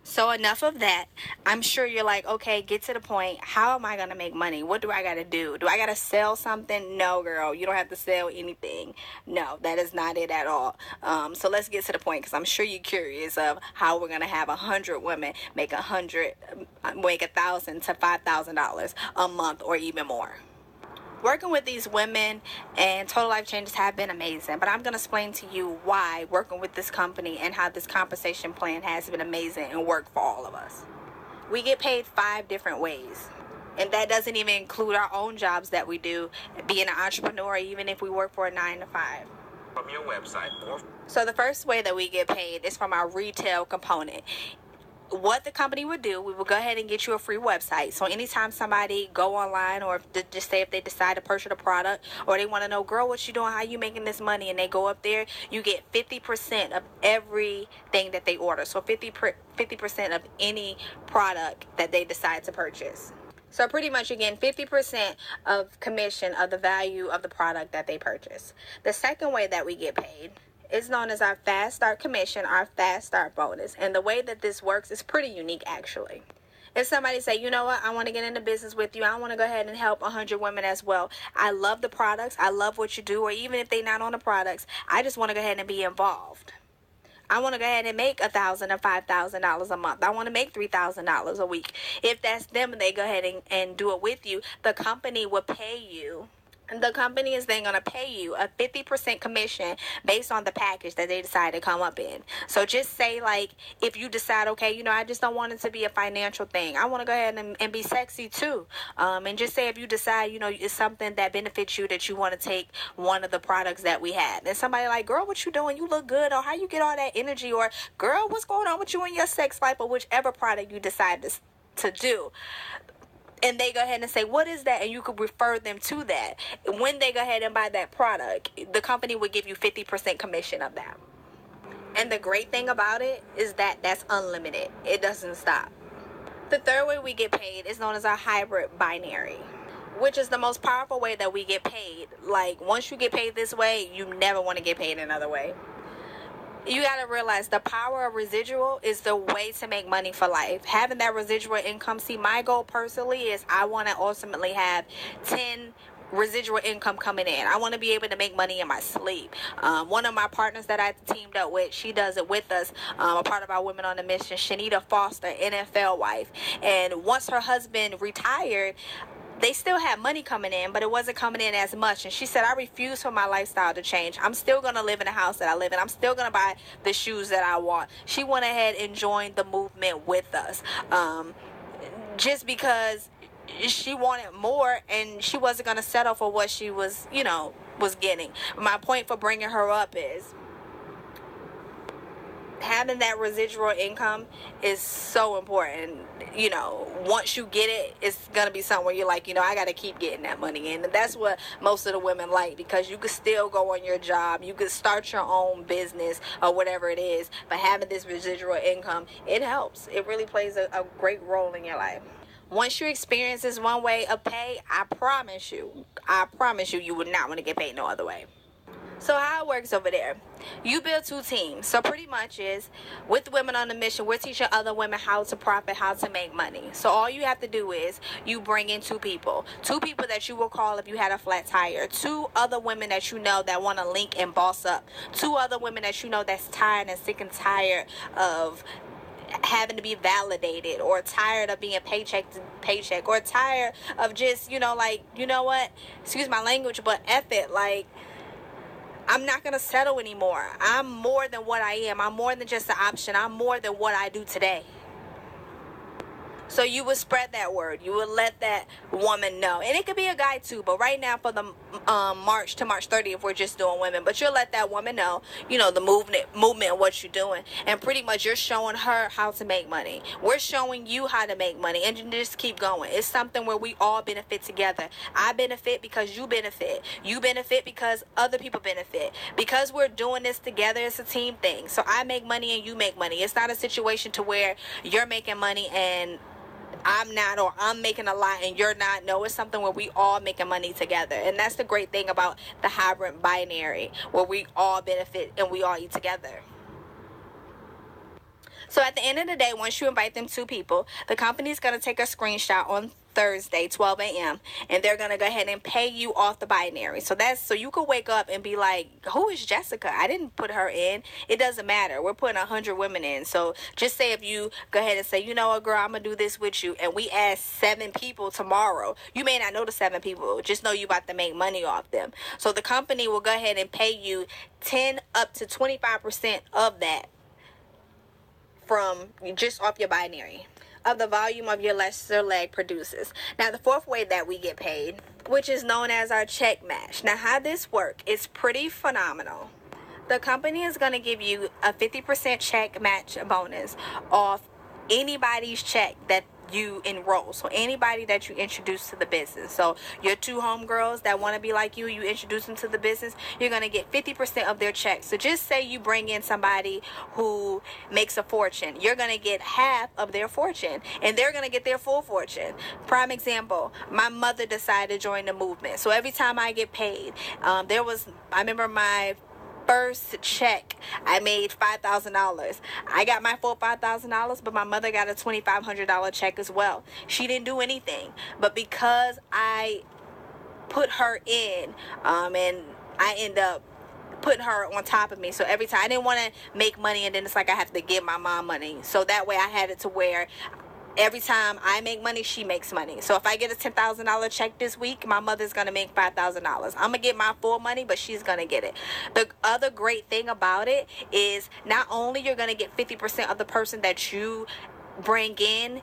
So enough of that. I'm sure you're like, okay, get to the point. How am I going to make money? What do I got to do? Do I got to sell something? No, girl, you don't have to sell anything. No, that is not it at all. So let's get to the point, because I'm sure you're curious of how we're going to have 100 women make $1,000 to $5,000 a month or even more. Working with these women and total life changes have been amazing, but I'm going to explain to you why working with this company and how this compensation plan has been amazing and worked for all of us. We get paid 5 different ways, and that doesn't even include our own jobs that we do, being an entrepreneur, even if we work for a 9 to 5. From your website. So the first way that we get paid is from our retail component. What the company would do, we will go ahead and get you a free website. So anytime somebody go online, or just say if they decide to purchase a product, or they want to know, girl, what you doing, how you making this money, and they go up there, you get 50% of everything that they order. So 50% of any product that they decide to purchase. So pretty much you're getting 50% of commission of the value of the product that they purchase. The second way that we get paid is known as our Fast Start Commission, our Fast Start Bonus. And the way that this works is pretty unique, actually. If somebody say, you know what, I want to get into business with you, I want to go ahead and help 100 women as well. I love the products, I love what you do, or even if they're not on the products, I just want to go ahead and be involved. I want to go ahead and make $1,000 to $5,000 a month. I want to make $3,000 a week. If that's them and they go ahead and do it with you, the company will pay you. The company is then going to pay you a 50% commission based on the package that they decide to come up in. So just say, like, if you decide, okay, you know, I just don't want it to be a financial thing. I want to go ahead and be sexy too. And just say if you decide, you know, it's something that benefits you, that you want to take one of the products that we had. And somebody like, girl, what you doing? You look good. Or how you get all that energy? Or, girl, what's going on with you and your sex life? Or whichever product you decide to do. And they go ahead and say, what is that? And you could refer them to that. When they go ahead and buy that product, the company would give you 50% commission of that. And the great thing about it is that that's unlimited. It doesn't stop. The third way we get paid is known as our hybrid binary, which is the most powerful way that we get paid. Like, once you get paid this way, you never want to get paid another way. You got to realize the power of residual is the way to make money for life. Having that residual income. See, my goal personally is I want to ultimately have 10 residual income coming in. I want to be able to make money in my sleep. One of my partners that I teamed up with, she does it with us. A part of our Women on a Mission, Shanita Foster, NFL wife. And once her husband retired, they still had money coming in, but it wasn't coming in as much. And she said, I refuse for my lifestyle to change. I'm still going to live in the house that I live in. I'm still going to buy the shoes that I want. She went ahead and joined the movement with us. Just because she wanted more, and she wasn't going to settle for what she was, was getting. My point for bringing her up is, having that residual income is so important. Once you get it, it's going to be somewhere you're like, I got to keep getting that money in. And that's what most of the women like, because you could still go on your job. You could start your own business or whatever it is. But having this residual income, it helps. It really plays a great role in your life. Once you experience this one way of pay, I promise you, you would not want to get paid no other way. So how it works over there, you build 2 teams. So pretty much is, with Women on a Mission, we're teaching other women how to profit, how to make money. So all you have to do is you bring in 2 people that you will call if you had a flat tire, 2 other women that you know that want to link and boss up, 2 other women that you know that's tired and sick and tired of having to be validated, or tired of being paycheck to paycheck, or tired of just, what, excuse my language, but F it, like, I'm not going to settle anymore. I'm more than what I am. I'm more than just an option. I'm more than what I do today. So you would spread that word. You would let that woman know. And it could be a guy too. But right now for the March to March 30th, we're just doing women. But you'll let that woman know, the movement and what you're doing. And pretty much you're showing her how to make money. We're showing you how to make money. And you just keep going. It's something where we all benefit together. I benefit because you benefit. You benefit because other people benefit. Because we're doing this together, it's a team thing. So I make money and you make money. It's not a situation to where you're making money and I'm not, or I'm making a lot and you're not. No, it's something where we all making money together. And that's the great thing about the hybrid binary, where we all benefit and we all eat together. So at the end of the day, once you invite them 2 people, the company is going to take a screenshot on Thursday, 12 a.m., and they're going to go ahead and pay you off the binary. So you could wake up and be like, who is Jessica? I didn't put her in. It doesn't matter. We're putting 100 women in. So just say if you go ahead and say, you know what, girl, I'm going to do this with you, and we add 7 people tomorrow. You may not know the 7 people. Just know you about to make money off them. So the company will go ahead and pay you 10 up to 25% of that from just off your binary of the volume of your lesser leg produces. Now, the 4th way that we get paid, which is known as our check match. Now, how this works is pretty phenomenal. The company is going to give you a 50% check match bonus off anybody's check that you enroll. So anybody that you introduce to the business. So your 2 homegirls that want to be like you introduce them to the business, you're going to get 50% of their checks. So just say you bring in somebody who makes a fortune. You're going to get half of their fortune, and they're going to get their full fortune. Prime example, my mother decided to join the movement. So every time I get paid, I remember my first check, I made $5,000. I got my full $5,000, but my mother got a $2,500 check as well. She didn't do anything, but because I put her in, and I end up putting her on top of me. So every time I didn't want to make money, and then it's like I have to give my mom money. So that way I had it to where every time I make money, she makes money. So if I get a $10,000 check this week, my mother's going to make $5,000. I'm going to get my full money, but she's going to get it. The other great thing about it is not only you're going to get 50% of the person that you bring in,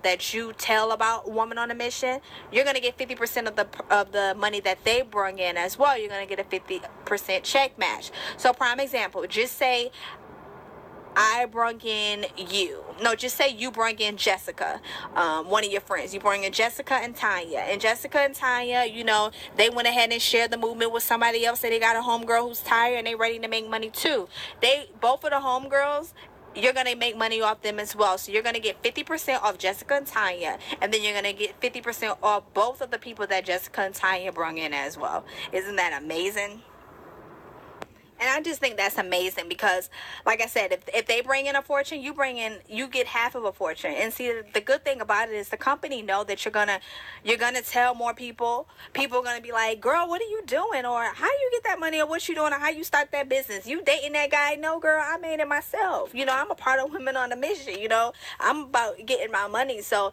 that you tell about Woman on a Mission, you're going to get 50% of the money that they bring in as well. You're going to get a 50% check match. So prime example, just say I brung in just say you bring in Jessica, one of your friends. You bring in Jessica and Tanya. And Jessica and Tanya, they went ahead and shared the movement with somebody else. That they got a homegirl who's tired and they ready to make money too. Both of the homegirls, you're going to make money off them as well. So you're going to get 50% off Jessica and Tanya. And then you're going to get 50% off both of the people that Jessica and Tanya brung in as well. Isn't that amazing? And I just think that's amazing because, like I said, if they bring in a fortune, you get half of a fortune. And see, the good thing about it is the company know that you're gonna tell more people. People are gonna be like, girl, what are you doing? Or how you get that money? Or what you doing? Or how you start that business? You dating that guy? No, girl, I made it myself. I'm a part of Women on a Mission. I'm about getting my money. So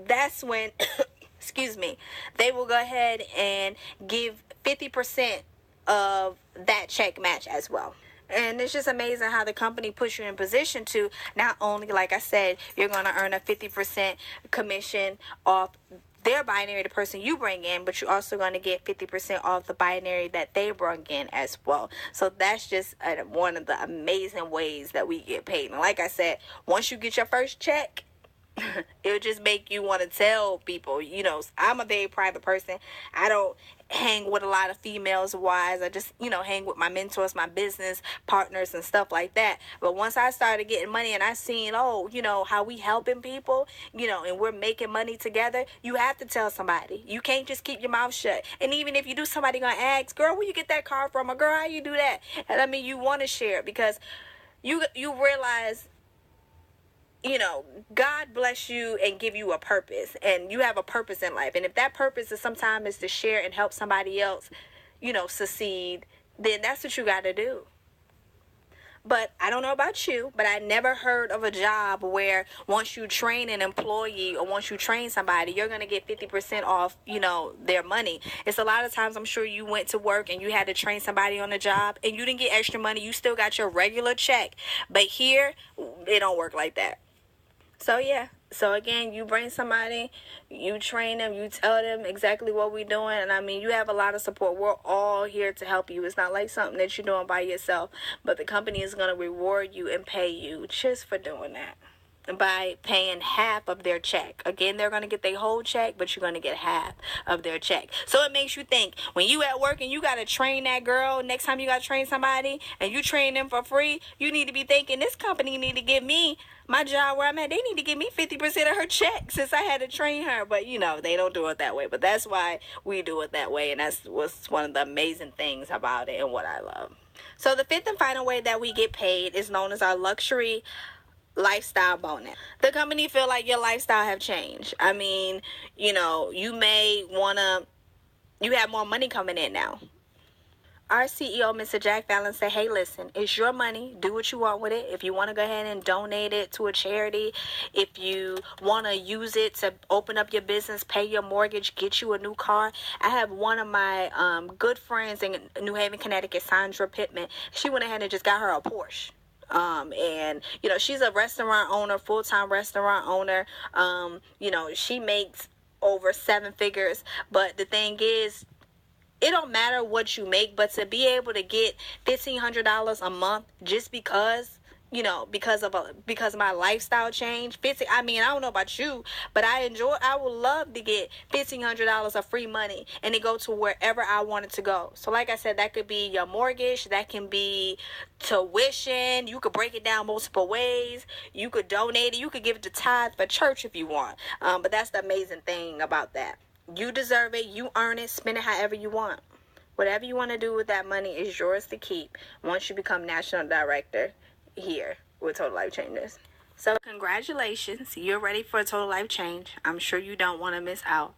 that's when, excuse me, they will go ahead and give 50% of that check match as well. And it's just amazing how the company puts you in position to not only, like I said, you're going to earn a 50% commission off their binary, the person you bring in, but you're also going to get 50% off the binary that they bring in as well. So that's just one of the amazing ways that we get paid. And like I said, once you get your first check, it'll just make you want to tell people, I'm a very private person. I don't hang with a lot of females wise. I just, hang with my mentors, my business partners and stuff like that. But once I started getting money and I seen, how we helping people, and we're making money together, you have to tell somebody. You can't just keep your mouth shut. And even if you do, somebody gonna ask, girl, where you get that car from? Or girl, how you do that? And you want to share it because you realize, God bless you and give you a purpose, and you have a purpose in life. And if that purpose is sometimes to share and help somebody else, succeed, then that's what you got to do. But I don't know about you, but I never heard of a job where once you train an employee or once you train somebody, you're going to get 50% off, their money. It's a lot of times I'm sure you went to work and you had to train somebody on a job and you didn't get extra money. You still got your regular check. But here, it don't work like that. So yeah, so again, you bring somebody, you train them, you tell them exactly what we're doing, and you have a lot of support. We're all here to help you. It's not like something that you're doing by yourself, but the company is going to reward you and pay you just for doing that by paying half of their check. Again, they're going to get their whole check, but you're going to get half of their check. So it makes you think, when you at work and you got to train that girl, next time you got to train somebody and you train them for free, you need to be thinking, this company need to give me, my job where I'm at, they need to give me 50% of her check since I had to train her. But they don't do it that way. But that's why we do it that way, and that's what's one of the amazing things about it and what I love. So the 5th and final way that we get paid is known as our luxury lifestyle bonus. The company feel like your lifestyle have changed. I mean, you know, you have more money coming in now. Our CEO, Mr. Jack Fallon, said, hey, listen, it's your money. Do what you want with it. If you want to go ahead and donate it to a charity, if you want to use it to open up your business, pay your mortgage, get you a new car. I have one of my good friends in New Haven, Connecticut, Sandra Pittman. She went ahead and just got her a Porsche. And you know, she's a restaurant owner, full-time restaurant owner. You know, she makes over 7 figures, but the thing is, it don't matter what you make, but to be able to get $1,500 a month just because, you know, because of my lifestyle change. I mean, I don't know about you, but I would love to get $1,500 of free money and to go to wherever I wanted to go. So like I said, that could be your mortgage, that can be tuition. You could break it down multiple ways. You could donate it. You could give it to tithe for church if you want. But that's the amazing thing about that. You deserve it. You earn it. Spend it however you want. Whatever you want to do with that money is yours to keep once you become national director here with Total Life Changers. So congratulations. You're ready for a total life change. I'm sure you don't want to miss out.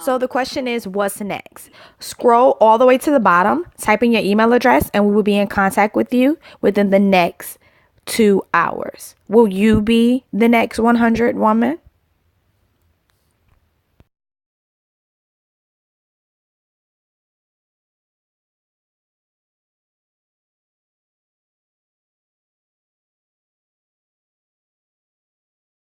So the question is, what's next? Scroll all the way to the bottom, type in your email address, and we will be in contact with you within the next 2 hours. Will you be the next 100 woman?